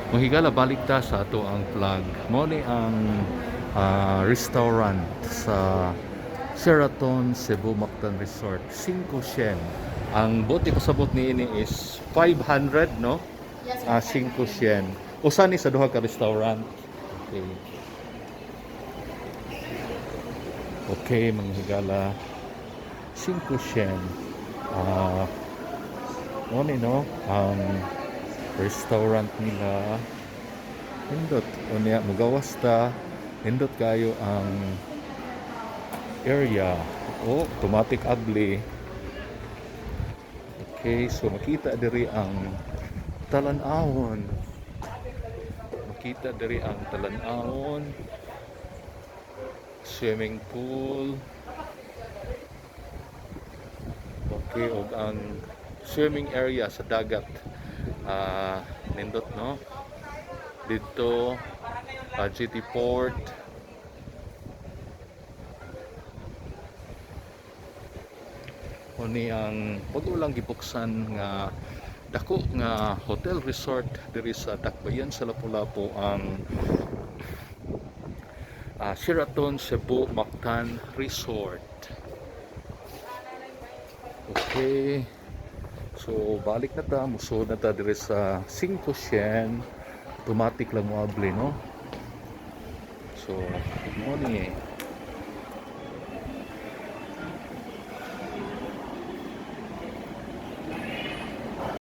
Mahigala balik ta sa ato ang vlog. Mo ni ang restaurant sa Sheraton Cebu Mactan Resort, 5 Sien. Ang bote pasabot ni ini is 500, no? Yes, 5 Sien. Usa ni sa duha ka restaurant. Okay. Okay, mga higala. 5 Sien. Mo ni, no? Ang restaurant nila. Nindot. O niya, mugawas ta. Nindot kayo ang area. Oh, automatic ugly. Okay, so makita diri ang talan-awon. Makita diri ang talan-awon. Swimming pool. Okay, og ang swimming area sa dagat. Nindot, no? Dito, GT Port. Kuni ang pag-ulang gibuksan nga dako nga hotel resort diri sa Dakbayan sa Lapu-Lapu ang Sheraton Cebu Mactan Resort. Okay. So balik na ta, musod na ta diri sa 5 Sien. Automatic lang mo abli, no? So, good morning.